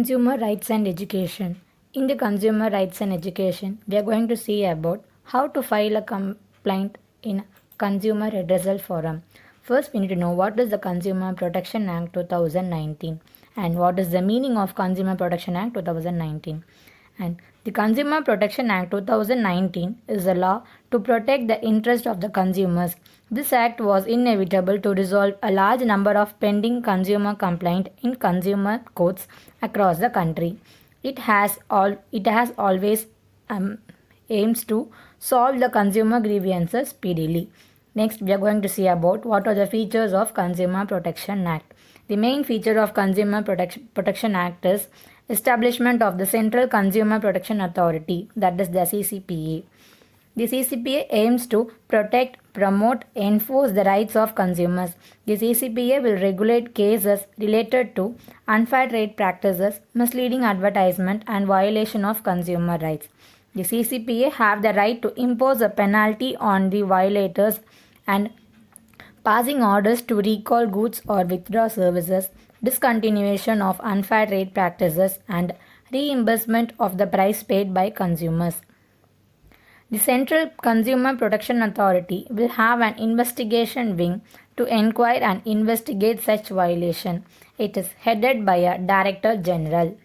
Consumer rights and education. In the consumer rights and education, we are going to see about how to file a complaint in Consumer Redressal Forum. First, we need to know what is the Consumer Protection Act 2019 and what is the meaning of Consumer Protection Act 2019. And the Consumer Protection Act 2019 is a law to protect the interest of the consumers. This act was inevitable to resolve a large number of pending consumer complaints in consumer courts across the country. It has always aims to solve the consumer grievances speedily. Next, we are going to see about what are the features of Consumer Protection Act. The main feature of Consumer Protection Act is establishment of the Central Consumer Protection Authority, that is the CCPA. The CCPA aims to protect, promote, enforce the rights of consumers. The CCPA will regulate cases related to unfair trade practices, misleading advertisement, and violation of consumer rights. The CCPA have the right to impose a penalty on the violators and passing orders to recall goods or withdraw services, discontinuation of unfair trade practices, and reimbursement of the price paid by consumers. The Central Consumer Protection Authority will have an investigation wing to inquire and investigate such violation. It is headed by a Director General.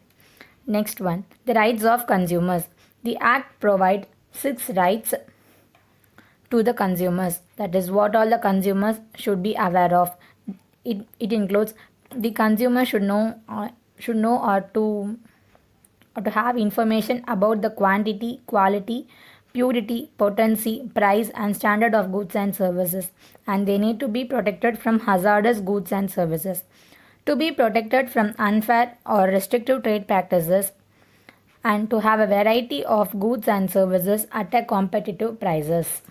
Next one, the rights of consumers. The Act provides 6 rights to the consumers. That is what all the consumers should be aware of. It includes the consumer should know or to have information about the quantity, quality, purity, potency, price, and standard of goods and services, and they need to be protected from hazardous goods and services. To be protected from unfair or restrictive trade practices, and to have a variety of goods and services at a competitive prices.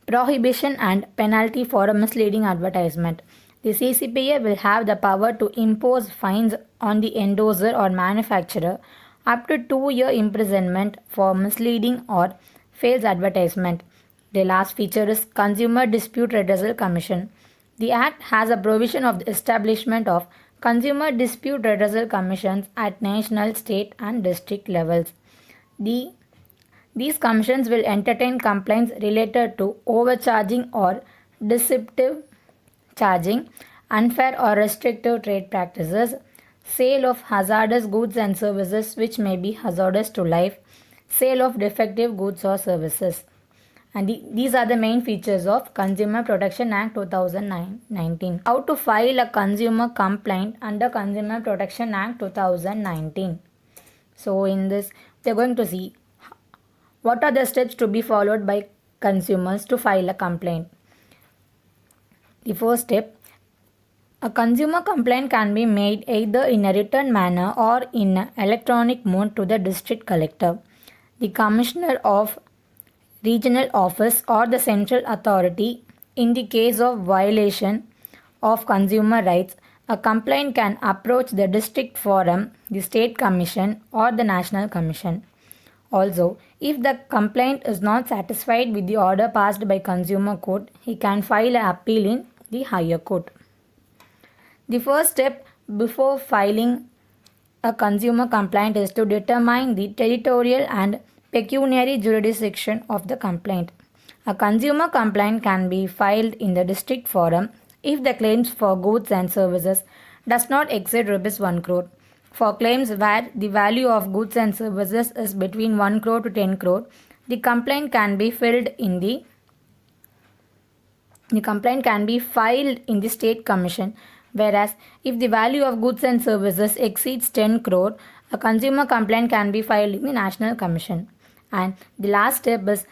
Prohibition and penalty for a misleading advertisement. The CCPA will have the power to impose fines on the endorser or manufacturer up to 2-year imprisonment for misleading or false advertisement. The last feature is Consumer Dispute Redressal Commission. The Act has a provision of the establishment of Consumer Dispute Redressal Commissions at national, state, and district levels. These commissions will entertain complaints related to overcharging or deceptive charging, unfair or restrictive trade practices, sale of hazardous goods and services which may be hazardous to life, sale of defective goods or services. And these are the main features of Consumer Protection Act 2019. How to file a consumer complaint under Consumer Protection Act 2019. So in this, we are going to see what are the steps to be followed by consumers to file a complaint. The first step, a consumer complaint can be made either in a written manner or in an electronic mode to the district collector, the commissioner of regional office, or the central authority. In the case of violation of consumer rights, a complaint can approach the district forum, the state commission, or the national commission. Also, if the complainant is not satisfied with the order passed by consumer court, he can file an appeal in the higher court. The first step before filing a consumer complaint is to determine the territorial and pecuniary jurisdiction of the complaint. A consumer complaint can be filed in the district forum if the claims for goods and services does not exceed Rs 1 crore. For claims where the value of goods and services is between 1 crore to 10 crore, the complaint can be filed in the filed in the state commission. Whereas if the value of goods and services exceeds 10 crore, a consumer complaint can be filed in the national commission. And the last step is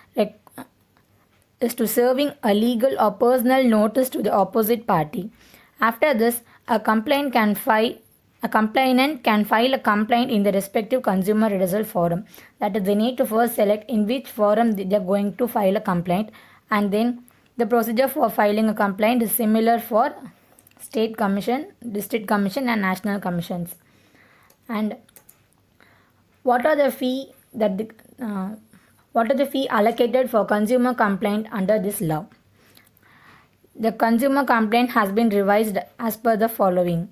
to serving a legal or personal notice to the opposite party. After this, a complainant can file a complaint in the respective consumer redressal forum. That is, they need to first select in which forum they are going to file a complaint, and then the procedure for filing a complaint is similar for state commission, district commission, and national commissions. And what are the fee allocated for consumer complaint under this law? The consumer complaint has been revised as per the following.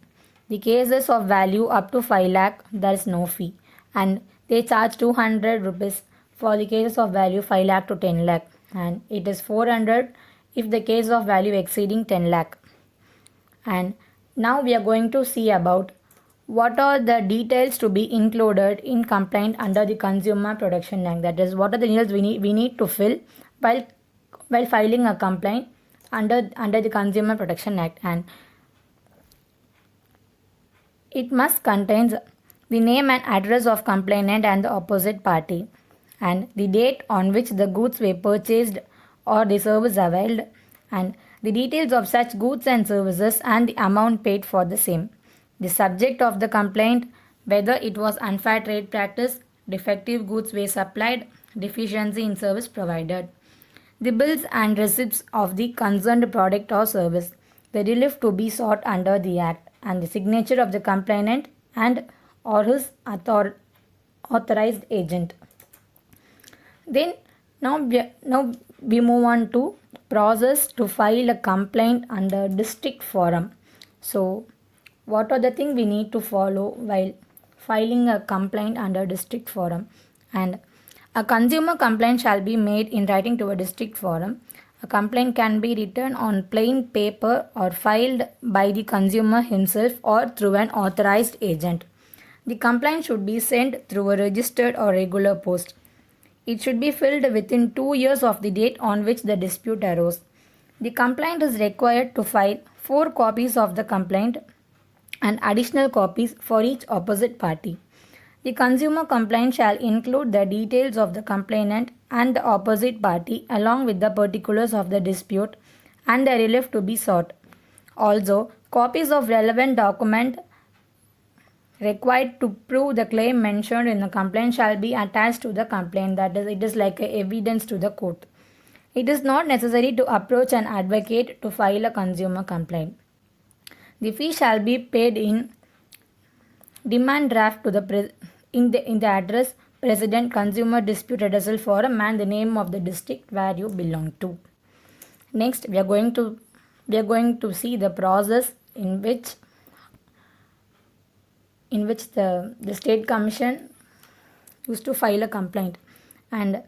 The cases of value up to 5 lakh, there is no fee. And they charge 200 rupees for the cases of value 5 lakh to 10 lakh. And it is 400 if the case of value exceeding 10 lakh. And now we are going to see about what are the details to be included in complaint under the Consumer Protection Act. That is, what are the details we need to fill while filing a complaint under the Consumer Protection Act. And it must contain the name and address of complainant and the opposite party, and the date on which the goods were purchased or the service availed, and the details of such goods and services and the amount paid for the same. The subject of the complaint, whether it was unfair trade practice, defective goods were supplied, deficiency in service provided. The bills and receipts of the concerned product or service, the relief to be sought under the Act, and the signature of the complainant and or his authorized agent. Then now we move on to process to file a complaint under district forum. So what are the things we need to follow while filing a complaint under district forum? And a consumer complaint shall be made in writing to a district forum. A complaint can be written on plain paper or filed by the consumer himself or through an authorized agent. The complaint should be sent through a registered or regular post. It should be filled within 2 years of the date on which the dispute arose. The complaint is required to file 4 copies of the complaint and additional copies for each opposite party. The consumer complaint shall include the details of the complainant and the opposite party along with the particulars of the dispute and the relief to be sought. Also, copies of relevant document required to prove the claim mentioned in the complaint shall be attached to the complaint. That is, it is like a evidence to the court. It is not necessary to approach an advocate to file a consumer complaint. The fee shall be paid in demand draft to the in the address President Consumer Dispute Redressal Forum and the name of the district where you belong to. Next, we are going to see the process in which the State Commission used to file a complaint. And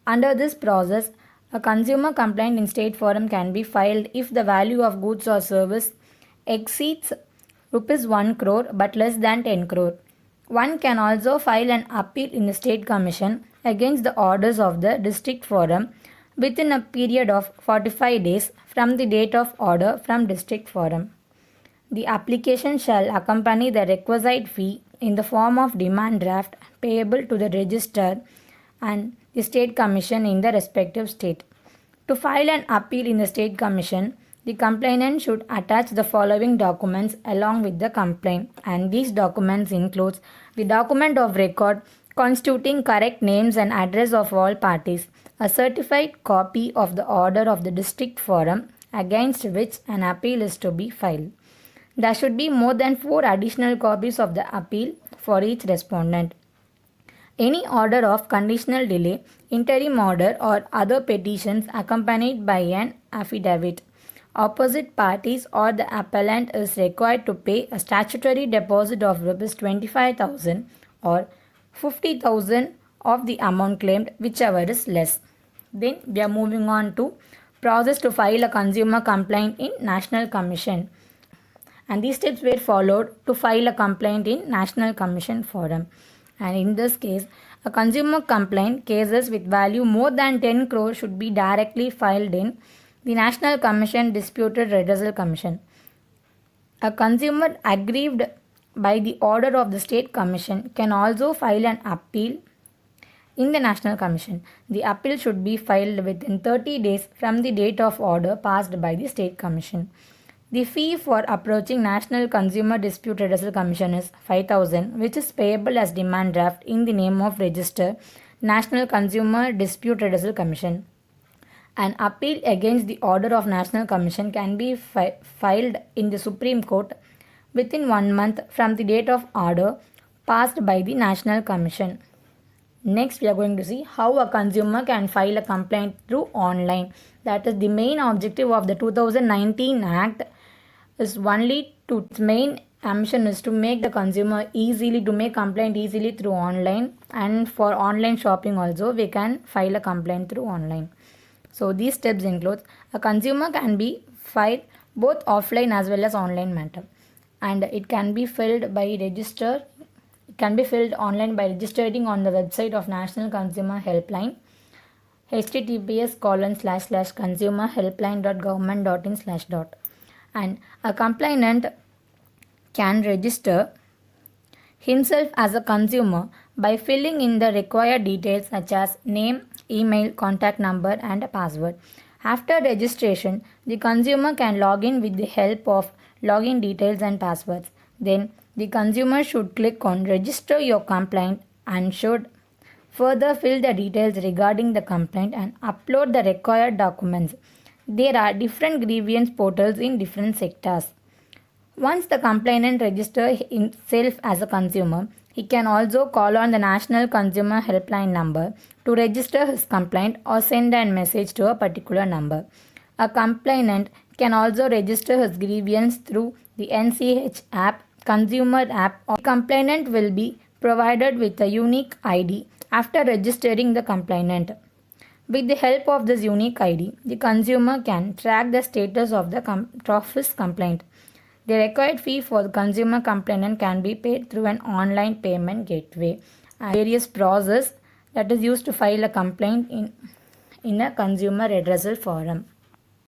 under this process, a consumer complaint in State Forum can be filed if the value of goods or service exceeds rupees 1 crore but less than 10 crore. One can also file an appeal in the State Commission against the orders of the District Forum within a period of 45 days from the date of order from District Forum. The application shall accompany the requisite fee in the form of demand draft payable to the registrar and the State Commission in the respective state. To file an appeal in the State Commission, the complainant should attach the following documents along with the complaint, and these documents include the document of record constituting correct names and address of all parties, a certified copy of the order of the District Forum against which an appeal is to be filed. There should be more than 4 additional copies of the appeal for each respondent. Any order of conditional delay, interim order or other petitions accompanied by an affidavit. Opposite parties or the appellant is required to pay a statutory deposit of Rs 25,000 or 50,000 of the amount claimed, whichever is less. Then we are moving on to process to file a consumer complaint in National Commission. And these steps were followed to file a complaint in National Commission Forum. And in this case, a consumer complaint cases with value more than 10 crore should be directly filed in the National Commission Disputed Redressal Commission. A consumer aggrieved by the order of the State Commission can also file an appeal in the National Commission. The appeal should be filed within 30 days from the date of order passed by the State Commission. The fee for approaching National Consumer Dispute Redressal Commission is 5,000, which is payable as demand draft in the name of Register National Consumer Dispute Redressal Commission. An appeal against the order of National Commission can be filed in the Supreme Court within 1 month from the date of order passed by the National Commission. Next, we are going to see how a consumer can file a complaint through online. That is, the main objective of the 2019 Act is only to its main ambition is to make the consumer easily to make complaint easily through online, and for online shopping also we can file a complaint through online. So these steps include a consumer can be filed both offline as well as online matter, and it can be filled by register. It can be filled online by registering on the website of National Consumer Helpline, https://consumerhelpline.government.in/. And a complainant can register himself as a consumer by filling in the required details such as name, email, contact number, and a password. After registration, the consumer can log in with the help of login details and passwords. Then, the consumer should click on Register Your Complaint and should further fill the details regarding the complaint and upload the required documents. There are different grievance portals in different sectors. Once the complainant registers himself as a consumer, he can also call on the National Consumer Helpline number to register his complaint or send a message to a particular number. A complainant can also register his grievance through the NCH app, consumer app, or the complainant will be provided with a unique ID after registering the complainant. With the help of this unique ID, the consumer can track the status of his complaint. The required fee for the consumer complainant can be paid through an online payment gateway, and various process that is used to file a complaint in a consumer redressal forum.